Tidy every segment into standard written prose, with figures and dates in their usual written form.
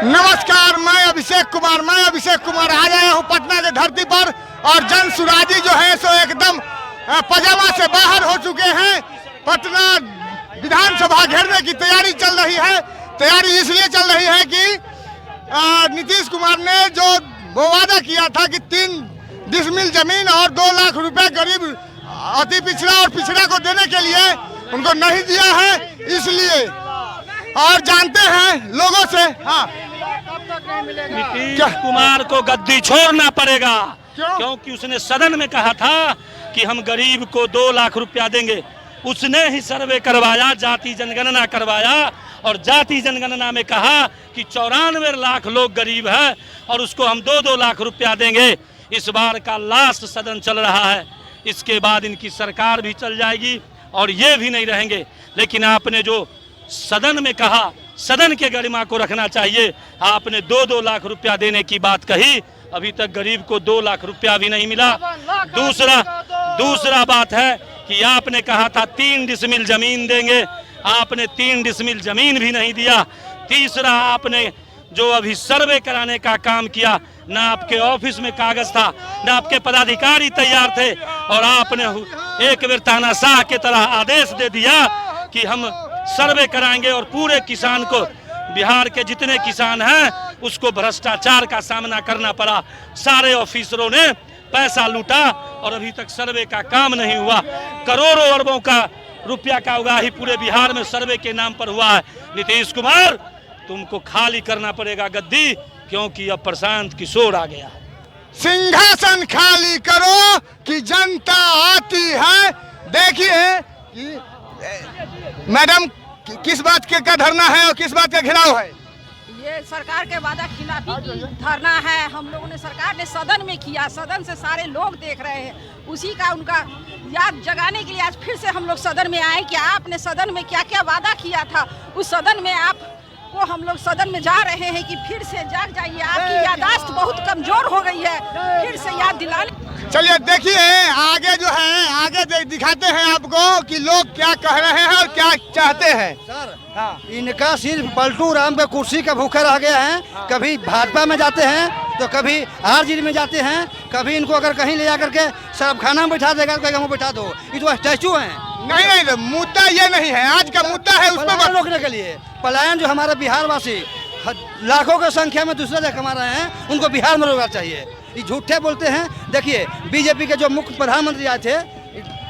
नमस्कार, मैं अभिषेक कुमार आ गया हूँ पटना की धरती पर और जन सुराजी जो है सो एकदम पजामा से बाहर हो चुके हैं। पटना विधानसभा घेरने की तैयारी चल रही है। तैयारी इसलिए चल रही है कि नीतीश कुमार ने जो वो वादा किया था कि 3 डिसमिल जमीन और 2 लाख रुपए गरीब अति पिछड़ा और पिछड़ा को देने के लिए उनको नहीं दिया है, इसलिए और जानते हैं लोगों से। हाँ, नीतीश कुमार को गद्दी छोड़ना पड़ेगा। क्योंकि उसने सदन में कहा था कि हम गरीब को 2 लाख रुपया देंगे। उसने ही सर्वे करवाया, जाति जनगणना करवाया और जाति जनगणना में कहा कि 94 लाख लोग गरीब है और उसको हम 2-2 लाख रुपया देंगे। इस बार का लास्ट सदन चल रहा है, इसके बाद इनकी सरकार भी चल जाएगी और ये भी नहीं रहेंगे। लेकिन आपने जो सदन में कहा, सदन के गरिमा को रखना चाहिए। आपने 2-2 लाख रुपया देने की बात कही, अभी तक गरीब को 2 लाख रुपया भी नहीं मिला। दूसरा बात है कि आपने कहा था 3 डिसमिल जमीन देंगे, आपने 3 डिसमिल जमीन भी नहीं दिया। तीसरा, आपने जो अभी सर्वे कराने का काम किया, ना आपके ऑफिस में कागज था, ना आपके पदाधिकारी तैयार थे और आपने एक बेर तानाशाह के तरह आदेश दे दिया कि हम सर्वे कराएंगे और पूरे किसान को, बिहार के जितने किसान हैं उसको भ्रष्टाचार का सामना करना पड़ा। सारे ऑफिसरों ने पैसा लूटा और अभी तक सर्वे का काम नहीं हुआ। करोड़ों अरबों का रुपया का उगाही पूरे बिहार में सर्वे के नाम पर हुआ है। नीतीश कुमार, तुमको खाली करना पड़ेगा गद्दी, क्योंकि अब प्रशांत किशोर आ गया है। सिंहासन खाली करो कि जनता आती है। देखिए मैडम, किस बात के का धरना है और किस बात का घेराव है? ये सरकार के वादा खिलाफी की धरना है। हम लोगों ने, सरकार ने सदन में किया, सदन से सारे लोग देख रहे हैं, उसी का उनका याद जगाने के लिए आज फिर से हम लोग सदन में आए कि आपने सदन में क्या क्या वादा किया था, उस सदन में आप को हम लोग सदन में जा रहे हैं कि फिर से जाग जाइए। आपकी यादाश्त बहुत कमजोर हो गई है, फिर से याद दिलाने। चलिए देखिए आगे जो है, आगे दिखाते हैं आपको कि लोग क्या कह रहे हैं और क्या चाहते हैं। सर, हाँ, इनका सिर्फ पलटू राम के कुर्सी का भूखा रह गया है। कभी भाजपा में जाते हैं तो कभी आरजेडी में जाते हैं, कभी इनको अगर कहीं ले जाकर के शराब खाना में बैठा देगा तो हमको बैठा दो। ये तो स्टैचू है। नहीं, मुद्दा ये नहीं है, आज का मुद्दा है उस पर रोकने के लिए। पलायन जो हमारे बिहार वासी लाखों की संख्या में दूसरा जगह कमा रहे हैं, उनको बिहार में रोकना चाहिए। ये झूठे बोलते हैं। देखिए बीजेपी के जो मुख्य प्रधानमंत्री आए थे,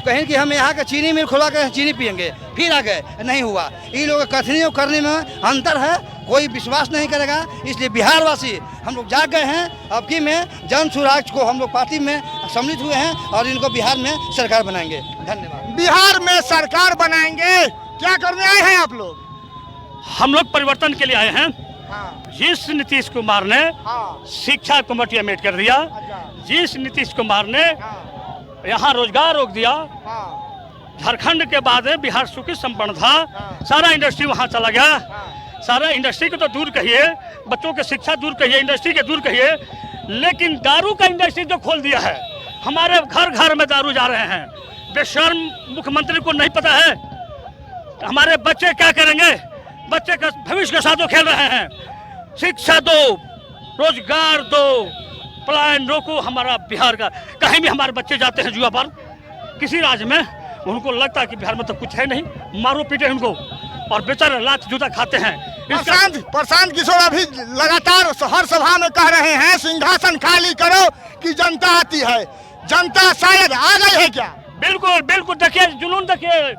कहें कि हम यहाँ का चीनी मिल खुला कर चीनी पियेंगे, फिर आ गए, नहीं हुआ। इन लोगों का कथनी और करने में अंतर है, कोई विश्वास नहीं करेगा। इसलिए बिहार वासी हम लोग जाग गए हैं। अब की में जन सुराज को हम लोग पार्टी में सम्मिलित हुए हैं और इनको बिहार में सरकार बनाएंगे। धन्यवाद। बिहार में सरकार बनाएंगे, क्या करने आए हैं आप लोग? हम लोग परिवर्तन के लिए आए हैं। हाँ। जिस नीतीश कुमार ने शिक्षा को मटियामेट कर दिया, जिस नीतीश कुमार ने यहाँ रोजगार रोक दिया, झारखंड के बाद बिहार सुखी संपन्न था, सारा इंडस्ट्री वहाँ चला गया। सारा इंडस्ट्री को तो दूर कहिए, बच्चों की शिक्षा दूर कहिए, इंडस्ट्री के दूर कहिए, लेकिन दारू का इंडस्ट्री जो खोल दिया है, हमारे घर घर में दारू जा रहे हैं। बेशर्म मुख्यमंत्री को नहीं पता है हमारे बच्चे क्या करेंगे, बच्चे का भविष्य के साथ वो खेल रहे हैं। शिक्षा दो, रोजगार दो, पलायन रोको। हमारा बिहार का कहीं भी हमारे बच्चे जाते हैं जुआ पर, किसी राज्य में, उनको लगता है कि बिहार में तो कुछ है नहीं, मारो पीटे उनको और बेचारे लात जूता खाते हैं। प्रशांत किशोर अभी लगातार हर सभा में कह रहे हैं सिंहासन खाली करो कि जनता आती है। जनता शायद आ गई है क्या? बिल्कुल बिल्कुल। देखिए जुनून, देखिए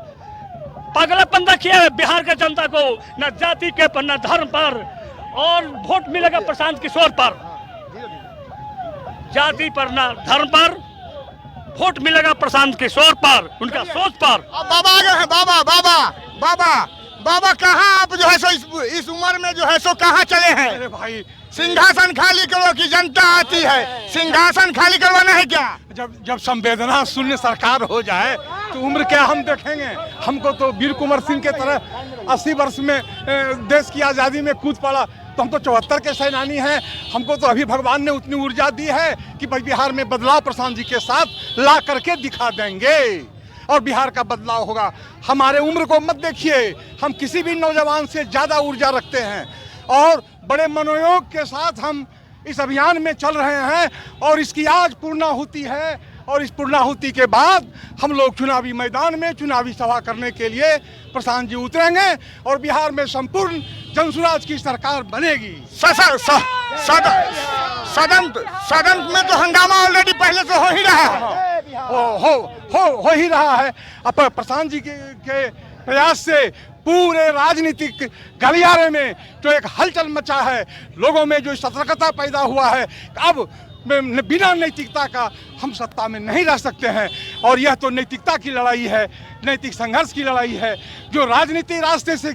पागलपन, देखिए बिहार के जनता को, न जाति के पर न धर्म पर, और वोट मिलेगा प्रशांत किशोर पर। जाति पर न धर्म पर वोट मिलेगा प्रशांत किशोर पर, उनका सोच पर। बाबा आ गए हैं। बाबा कहाँ आप जो है सो इस उम्र में जो है सो कहाँ चले हैं? अरे भाई, सिंहासन खाली करो कि जनता आती है। सिंहासन खाली करवाना है क्या? जब संवेदना शून्य सरकार हो जाए तो उम्र क्या हम देखेंगे? हमको तो वीर कुंवर सिंह के तरह 80 वर्ष में देश की आज़ादी में कूद पड़ा, तो हम तो 74 के सेनानी हैं। हमको तो अभी भगवान ने उतनी ऊर्जा दी है कि भाई बिहार में बदलाव प्रशांत जी के साथ ला करके दिखा देंगे और बिहार का बदलाव होगा। हमारे उम्र को मत देखिए, हम किसी भी नौजवान से ज़्यादा ऊर्जा रखते हैं और बड़े मनोयोग के साथ हम इस अभियान में चल रहे हैं और इसकी आज पूर्णाहुति है और इस पूर्णाहुति के बाद हम लोग चुनावी मैदान में चुनावी सभा करने के लिए प्रशांत जी उतरेंगे और बिहार में संपूर्ण जनसुराज की सरकार बनेगी। सदन में तो हंगामा ऑलरेडी पहले से हो ही रहा है। हो ही रहा है। अब प्रशांत जी के प्रयास से पूरे राजनीतिक गलियारे में जो एक हलचल मचा है, लोगों में जो सतर्कता पैदा हुआ है, अब बिना नैतिकता का हम सत्ता में नहीं रह सकते हैं और यह तो नैतिकता की लड़ाई है, नैतिक संघर्ष की लड़ाई है। जो राजनीति रास्ते से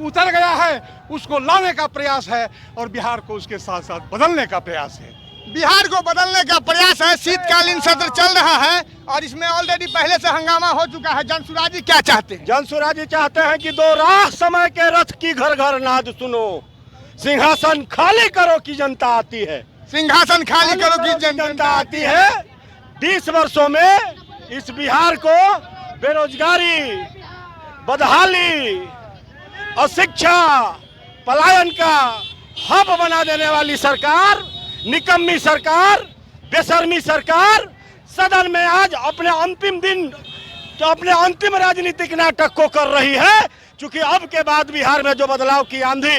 उतर गया है उसको लाने का प्रयास है और बिहार को उसके साथ साथ बदलने का प्रयास है। बिहार को बदलने का प्रयास है। शीतकालीन सत्र चल रहा है और इसमें ऑलरेडी पहले से हंगामा हो चुका है। जनसुराज जी क्या चाहते हैं? जनसुराज जी चाहते हैं कि दो राह समय के रथ की घर घर नाद सुनो, सिंहासन खाली करो की जनता आती है। सिंहासन खाली करो की जनता आती है। 20 वर्षों में इस बिहार को बेरोजगारी, बदहाली, अशिक्षा, पलायन का हब बना देने वाली सरकार, निकम्मी सरकार, बेशर्मी सरकार सदन में आज अपने अंतिम दिन तो अपने अंतिम राजनीतिक नाटक को कर रही है। क्योंकि अब के बाद बिहार में जो बदलाव की आंधी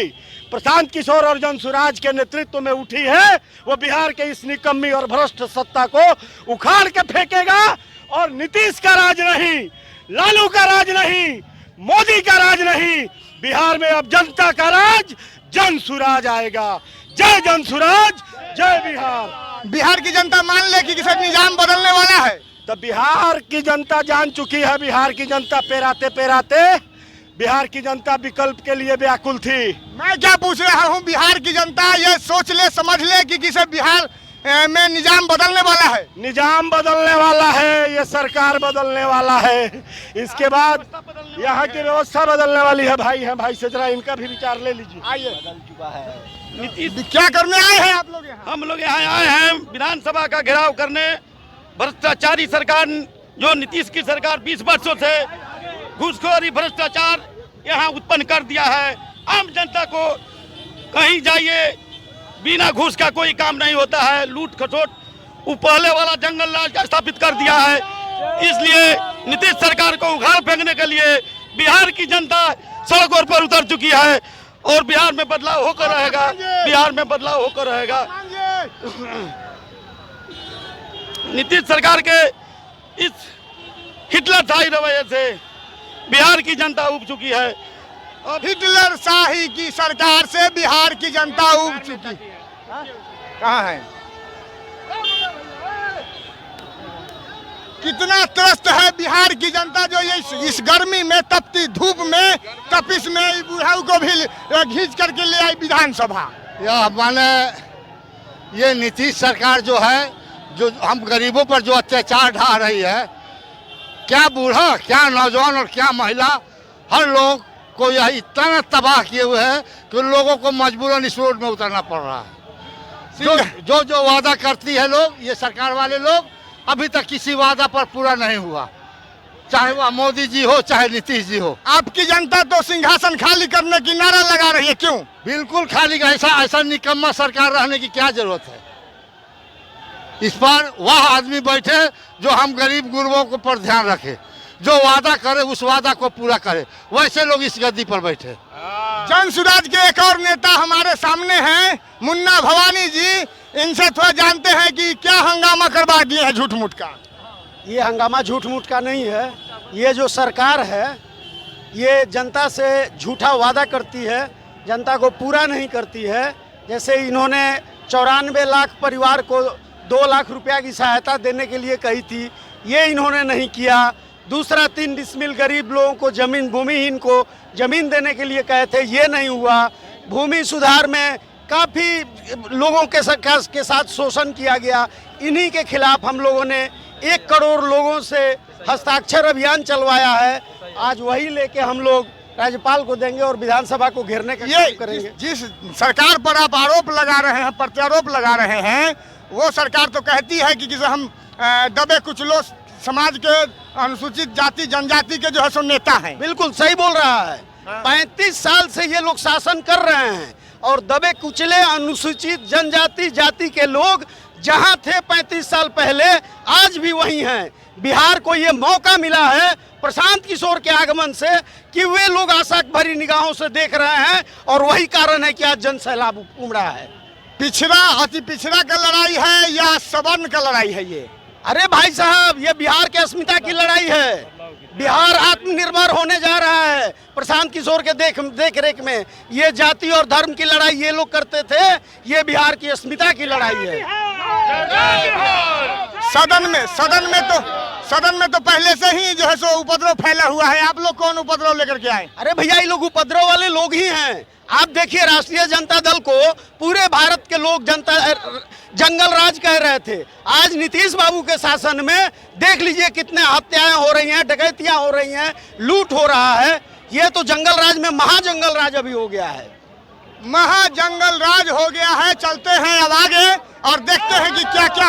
प्रशांत किशोर और जनसुराज के नेतृत्व में उठी है, वो बिहार के इस निकम्मी और भ्रष्ट सत्ता को उखाड़ के फेंकेगा और नीतीश का राज नहीं, लालू का राज नहीं, मोदी का राज नहीं, बिहार में अब जनता का राज, जनसुराज आएगा। जय जनसुराज, जय बिहार। बिहार की जनता मान ले कि किसी निजाम बदलने वाला है। तो बिहार की जनता जान चुकी है। बिहार की जनता पेराते पेराते बिहार की जनता विकल्प के लिए व्याकुल थी। मैं क्या पूछ रहा हूँ, बिहार की जनता ये सोच ले समझ ले कि किसी बिहार में निजाम बदलने वाला है। निजाम बदलने वाला है, ये सरकार बदलने वाला है। इसके बाद यहाँ की व्यवस्था बदलने वाली है। भाई है, भाई से जरा इनका भी विचार ले लीजिए। आइए, बदल चुका है। नीतीश क्या करने आए हैं आप लोग यहाँ? हम लोग यहाँ आए हैं विधानसभा का घेराव करने। भ्रष्टाचारी सरकार जो नीतीश की सरकार 20 वर्षों से घूसखोरी भ्रष्टाचार यहाँ उत्पन्न कर दिया है। आम जनता को कहीं जाइए बिना घूस का कोई काम नहीं होता है। लूट खसोट वो पहले वाला जंगल राज स्थापित कर दिया है। इसलिए नीतीश सरकार को उखाड़ फेंकने के लिए बिहार की जनता सड़कों पर उतर चुकी है और बिहार में बदलाव होकर रहेगा। बिहार में बदलाव होकर रहेगा। नीतीश सरकार के इस हिटलर शाही रवैये से बिहार की जनता उब चुकी है। हिटलर शाही की सरकार से बिहार की जनता उब चुकी। कहाँ है? कितना त्रस्त है बिहार की जनता जो ये इस गर्मी में, तपती धूप में, तपिश में बुढ़ाऊ को भी खींच करके ले आई विधानसभा। यह माने ये नीतीश सरकार जो है, जो हम गरीबों पर जो अत्याचार ढा रही है, क्या बूढ़ा, क्या नौजवान और क्या महिला, हर लोग को यह इतना तबाह किए हुए है कि लोगों को मजबूरन इस रोड में उतरना पड़ रहा है। जो वादा करती है लोग, ये सरकार वाले लोग, अभी तक किसी वादा पर पूरा नहीं हुआ, चाहे वह मोदी जी हो चाहे नीतीश जी हो। आपकी जनता तो सिंहासन खाली करने की नारा लगा रही है, क्यों? बिल्कुल खाली। ऐसा निकम्मा सरकार रहने की क्या जरूरत है? इस पर वह आदमी बैठे जो हम गरीब गुरबों को पर ध्यान रखे, जो वादा करे उस वादा को पूरा करे, वैसे लोग इस गद्दी पर बैठे। जनसुराज के एक और नेता हमारे सामने हैं, मुन्ना भवानी जी। इनसे थोड़ा जानते हैं कि क्या हंगामा करवा दिए हैं झूठ मूठ का। ये हंगामा झूठ मूठ का नहीं है। ये जो सरकार है ये जनता से झूठा वादा करती है, जनता को पूरा नहीं करती है। जैसे इन्होंने 94 लाख परिवार को 2 लाख रुपया की सहायता देने के लिए कही थी, ये इन्होंने नहीं किया। दूसरा 3 डिसमिल गरीब लोगों को जमीन, भूमिहीन को जमीन देने के लिए कहे थे, ये नहीं हुआ। भूमि सुधार में काफ़ी लोगों के साथ शोषण किया गया। इन्हीं के खिलाफ हम लोगों ने 1 करोड़ लोगों से हस्ताक्षर अभियान चलवाया है। आज वही लेके हम लोग राज्यपाल को देंगे और विधानसभा को घेरने का काम करेंगे। जिस सरकार पर आप आरोप लगा रहे हैं, प्रत्यारोप लगा रहे हैं, वो सरकार तो कहती है कि हम दबे कुचलो समाज के अनुसूचित जाति जनजाति के जो है सो नेता हैं। बिल्कुल सही बोल रहा है। 35 साल से ये लोग शासन कर रहे हैं और दबे कुचले अनुसूचित जनजाति जाति के लोग जहां थे 35 साल पहले आज भी वही हैं। बिहार को ये मौका मिला है प्रशांत किशोर के आगमन से कि वे लोग आशा भरी निगाहों से देख रहे हैं और वही कारण है कि आज जन सैलाब उमड़ा है। पिछड़ा अति पिछड़ा का लड़ाई है या सवर्ण का लड़ाई है ये? अरे भाई साहब, ये बिहार की अस्मिता की लड़ाई है। बिहार आत्मनिर्भर होने जा रहा है प्रशांत किशोर के देख रेख में। ये जाति और धर्म की लड़ाई ये लोग करते थे, ये बिहार की अस्मिता की लड़ाई है। सदन में तो पहले से ही जो है सो उपद्रव फैला हुआ है। आप लोग कौन उपद्रव लेकर के आए? अरे भैया, ये लोग उपद्रव वाले लोग ही हैं। आप देखिए, राष्ट्रीय जनता दल को पूरे भारत के लोग जंगल राज कह रहे थे। आज नीतीश बाबू के शासन में देख लीजिए कितने हत्याएं हो रही हैं, डकैतियां हो रही हैं, लूट हो रहा है। ये तो जंगल राज में महाजंगल राज अभी हो गया है। महाजंगल राज हो गया है। चलते हैं अब आगे और देखते हैं कि क्या क्या